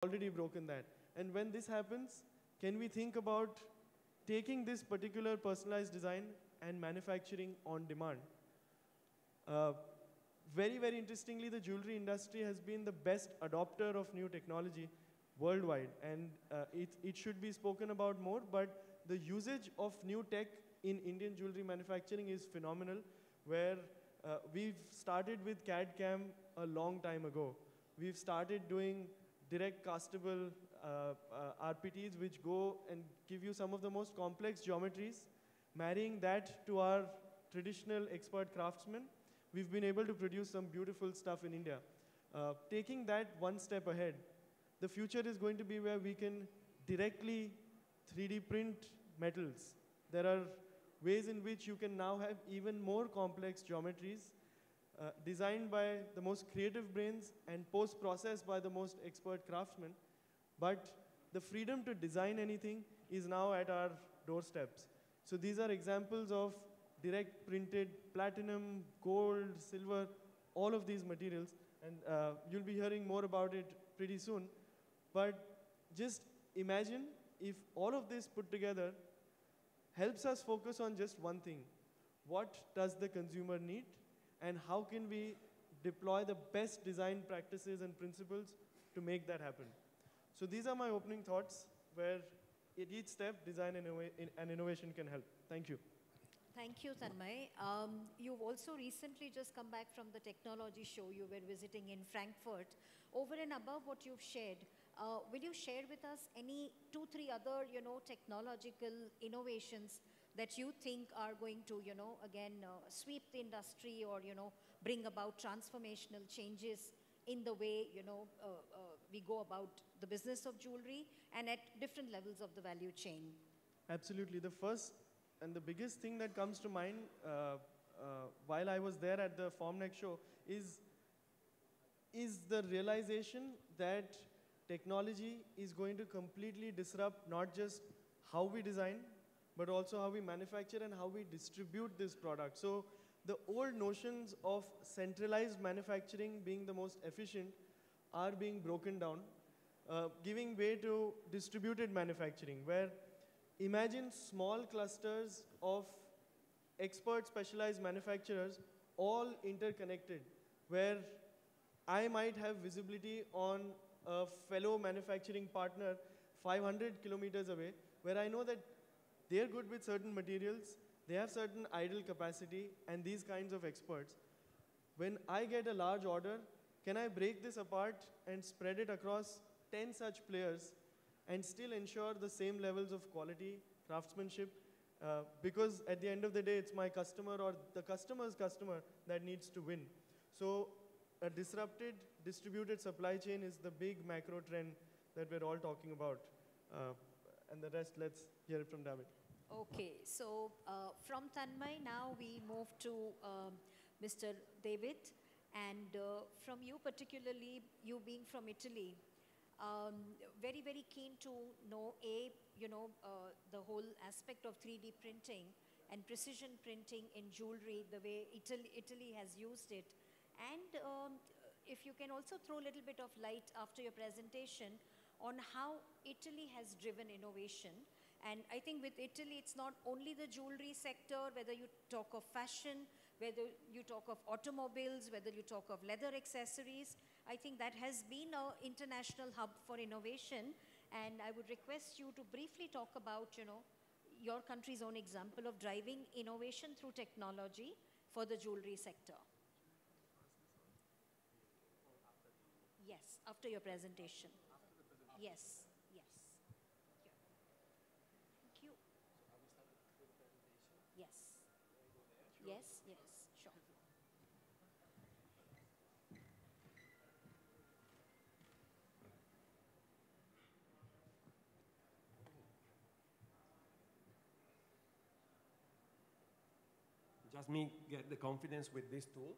already broken that. And when this happens, can we think about taking this particular personalized design and manufacturing on demand? Uh, very, very interestingly, the jewelry industry has been the best adopter of new technology worldwide. And it should be spoken about more, but the usage of new tech in Indian jewelry manufacturing is phenomenal, where we've started with CAD CAM a long time ago. We've started doing direct castable RPTs, which go and give you some of the most complex geometries. Marrying that to our traditional expert craftsmen, we've been able to produce some beautiful stuff in India. Taking that one step ahead, the future is going to be where we can directly 3D print metals. There are ways in which you can now have even more complex geometries designed by the most creative brains and post-processed by the most expert craftsmen. But the freedom to design anything is now at our doorsteps. So these are examples of direct printed platinum, gold, silver, all of these materials. And you'll be hearing more about it pretty soon. But just imagine if all of this put together helps us focus on just one thing. What does the consumer need? And how can we deploy the best design practices and principles to make that happen? So these are my opening thoughts, where at each step, design and innovation can help. Thank you. Thank you, Tanmay. You've also recently just come back from the technology show you were visiting in Frankfurt. Over and above what you've shared, will you share with us any 2-3 other, technological innovations that you think are going to, again, sweep the industry or, bring about transformational changes in the way, we go about the business of jewelry and at different levels of the value chain? Absolutely. The first and the biggest thing that comes to mind while I was there at the Formnext show is the realization that technology is going to completely disrupt not just how we design, but also how we manufacture and how we distribute this product. So the old notions of centralized manufacturing being the most efficient are being broken down, giving way to distributed manufacturing, where imagine small clusters of expert specialized manufacturers all interconnected, where I might have visibility on a fellow manufacturing partner 500 kilometers away, where I know that they're good with certain materials, they have certain idle capacity, and these kinds of experts. When I get a large order, can I break this apart and spread it across 10 such players and still ensure the same levels of quality, craftsmanship? Because at the end of the day, it's my customer or the customer's customer that needs to win. So a disrupted, distributed supply chain is the big macro trend that we're all talking about. And the rest, let's hear it from David. Okay, so from Tanmay, now we move to Mr. David. And from you particularly, you being from Italy, very, very keen to know, the whole aspect of 3D printing and precision printing in jewelry, the way Italy has used it. And if you can also throw a little bit of light after your presentation on how Italy has driven innovation. And I think with Italy, it's not only the jewelry sector, whether you talk of fashion, whether you talk of automobiles, whether you talk of leather accessories. I think that has been an international hub for innovation. And I would request you to briefly talk about, your country's own example of driving innovation through technology for the jewelry sector. Yes, after your presentation. Yes, yes. Thank you. Yes. Yes, yes, sure. Just me get the confidence with this tool.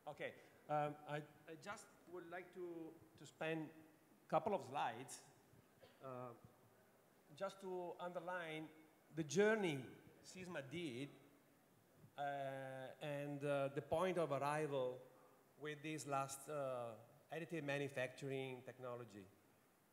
Okay, I just would like to spend a couple of slides just to underline the journey Sisma did and the point of arrival with this last additive manufacturing technology.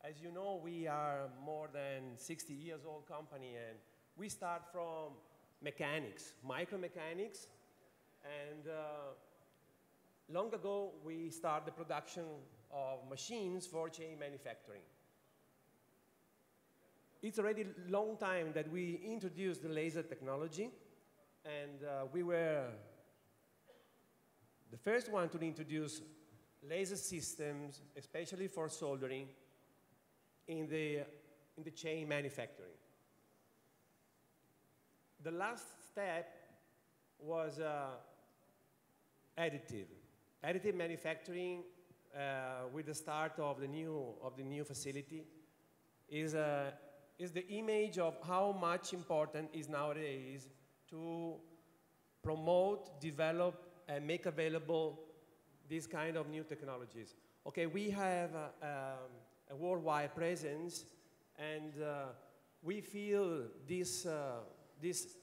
As you know, we are more than 60 years old company, and we start from mechanics, micromechanics, and long ago we started the production of machines for chain manufacturing. It's already a long time that we introduced the laser technology, and we were the first one to introduce laser systems, especially for soldering, in the chain manufacturing. The last step was additive manufacturing. With the start of the new facility, is the image of how much important is nowadays to promote, develop, and make available these kind of new technologies. Okay, we have a worldwide presence, and we feel this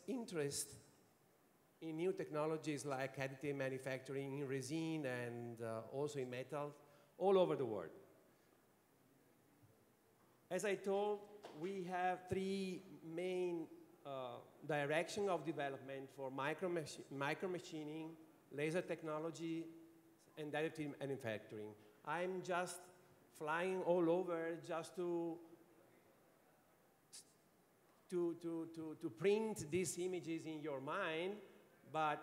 interest in new technologies like additive manufacturing in resin and also in metal all over the world. As I told, we have three main directions of development for micromachining, laser technology, and additive manufacturing. I'm just flying all over just to print these images in your mind, but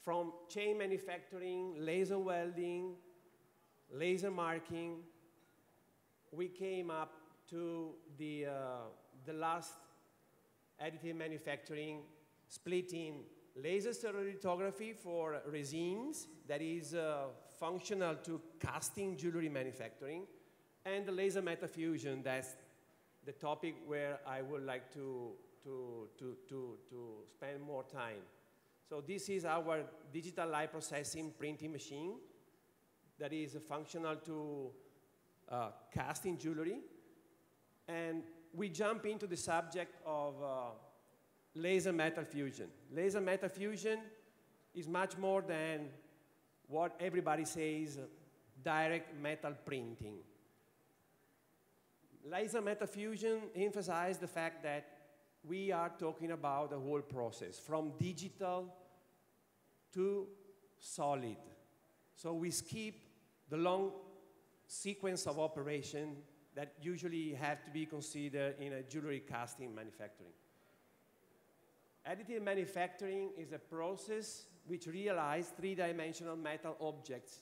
from chain manufacturing, laser welding, laser marking, we came up to the last additive manufacturing, splitting laser stereolithography for resins, that is functional to casting jewelry manufacturing, and the laser metafusion, that's the topic where I would like to spend more time. So this is our digital light processing printing machine that is functional to casting jewelry. And we jump into the subject of laser metal fusion. Laser metal fusion is much more than what everybody says, direct metal printing. Laser metal fusion emphasizes the fact that we are talking about the whole process, from digital to solid. So we skip the long sequence of operation that usually have to be considered in a jewelry casting manufacturing. Additive manufacturing is a process which realizes three-dimensional metal objects,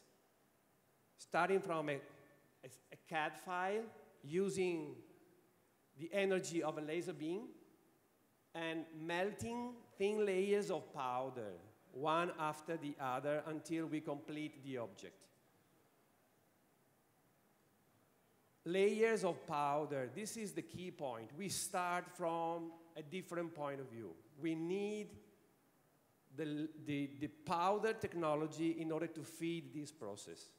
starting from a CAD file using the energy of a laser beam and melting thin layers of powder, one after the other, until we complete the object. Layers of powder, this is the key point. We start from a different point of view. We need the powder technology in order to feed this process.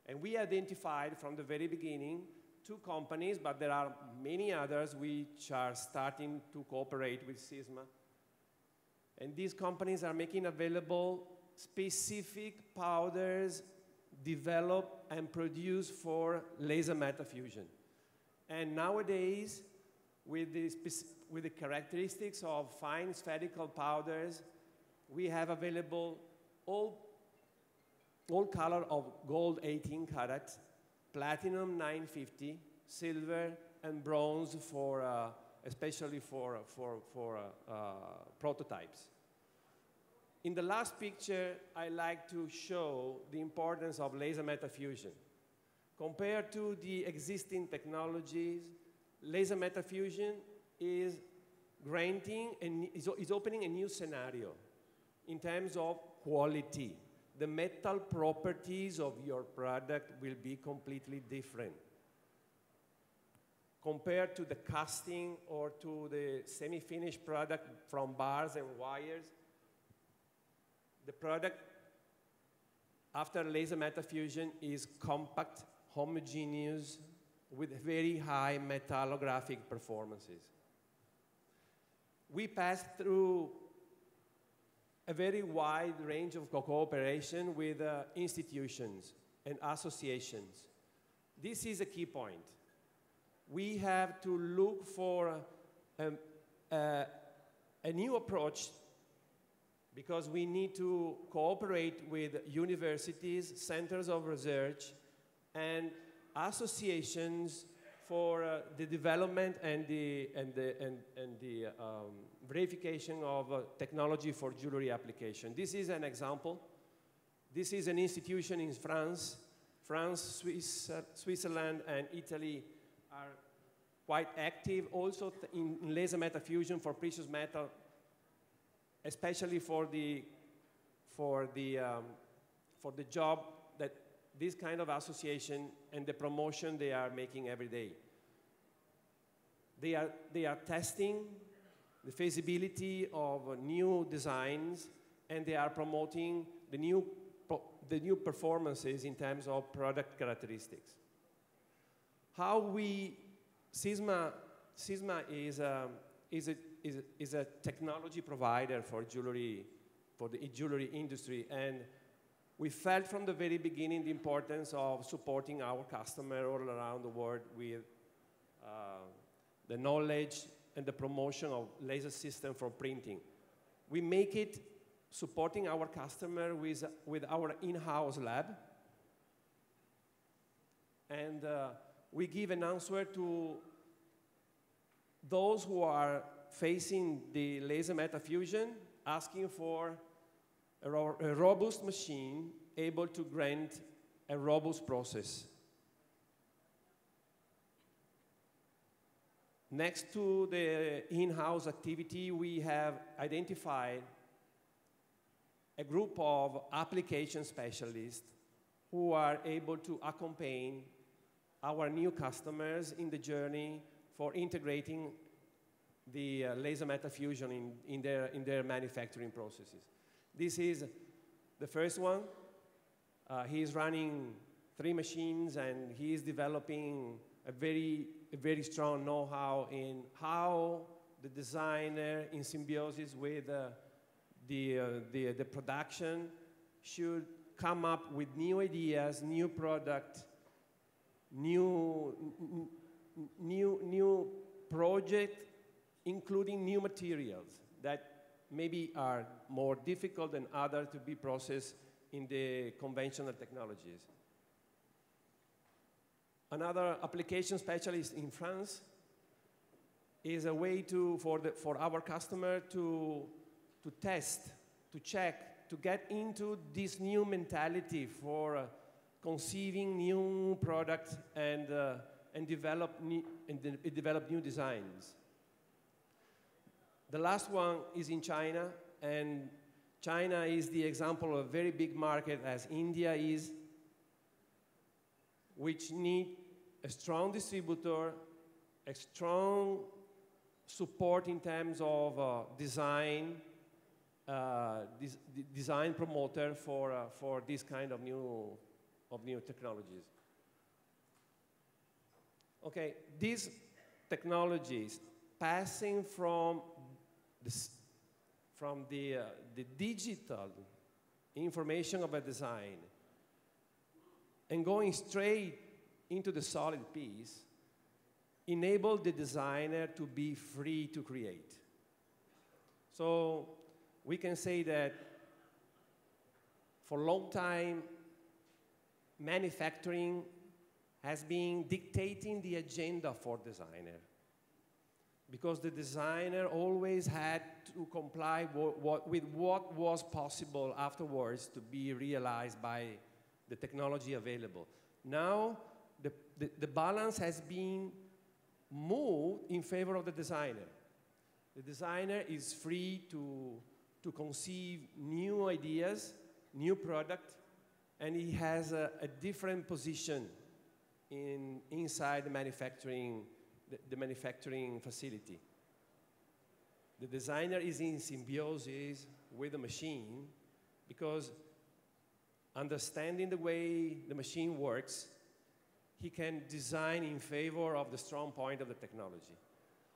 And we identified from the very beginning 2 companies, but there are many others which are starting to cooperate with Sisma. And these companies are making available specific powders developed and produced for laser metal fusion. And nowadays, with the characteristics of fine spherical powders, we have available all color of gold 18 karat, platinum 950, silver, and bronze for especially for prototypes. In the last picture, I like to show the importance of laser metal fusion. Compared to the existing technologies, laser metal fusion is opening a new scenario in terms of quality. The metal properties of your product will be completely different. Compared to the casting or to the semi-finished product from bars and wires, the product after laser metal fusion is compact, homogeneous, with very high metallographic performances. We passed through a very wide range of cooperation with institutions. and associations. This is a key point. We have to look for a new approach because we need to cooperate with universities, centers of research, and associations for the development and the verification of technology for jewelry application. This is an example. This is an institution in France. France, Switzerland, and Italy are quite active also in laser metal fusion for precious metal, especially for the job that this kind of association and the promotion they are making every day. They are testing the feasibility of new designs, and they are promoting the new performances in terms of product characteristics. How we Sisma is a technology provider for jewelry, for the jewelry industry, and we felt from the very beginning the importance of supporting our customer all around the world with the knowledge and the promotion of laser system for printing. We make it supporting our customer with our in-house lab, and we give an answer to those who are facing the laser metal fusion, asking for a robust machine able to grant a robust process. Next to the in-house activity, we have identified a group of application specialists who are able to accompany our new customers in the journey for integrating the laser metal fusion in their manufacturing processes. This is the first one. He is running 3 machines, and he is developing a very strong know-how in how the designer, in symbiosis with the production, should come up with new ideas, new product, new project, including new materials that maybe are more difficult than others to be processed in the conventional technologies. Another application specialist in France is a way for our customer to test, to check, to get into this new mentality for conceiving new products and develop new designs. The last one is in China, and China is the example of a very big market as India is, which need a strong distributor, a strong support in terms of design, design promoter for this kind of new technologies. Okay, these technologies passing from the digital information of a design and going straight into the solid piece enable the designer to be free to create. So we can say that for a long time, manufacturing has been dictating the agenda for designer, because the designer always had to comply with what was possible afterwards to be realized by the technology available. Now, the balance has been moved in favor of the designer. The designer is free to conceive new ideas, new product, and he has a different position inside the manufacturing facility. The designer is in symbiosis with the machine, because understanding the way the machine works, he can design in favor of the strong point of the technology.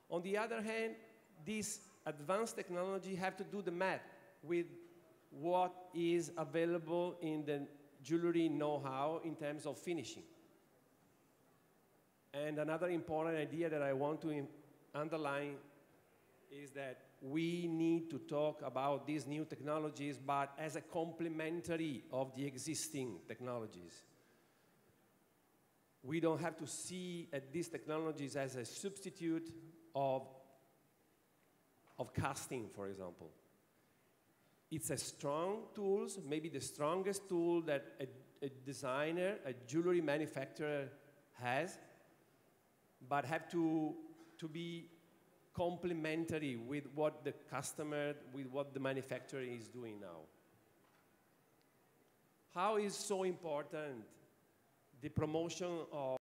On the other hand, this advanced technology have to do the math with what is available in the jewelry know-how in terms of finishing. And another important idea that I want to underline is that we need to talk about these new technologies, but as a complementary of the existing technologies. We don't have to see at these technologies as a substitute of casting, for example. It's a strong tool, maybe the strongest tool that a designer, a jewelry manufacturer has, but have to be complementary with what the customer, with what the manufacturer is doing now. How is so important the promotion of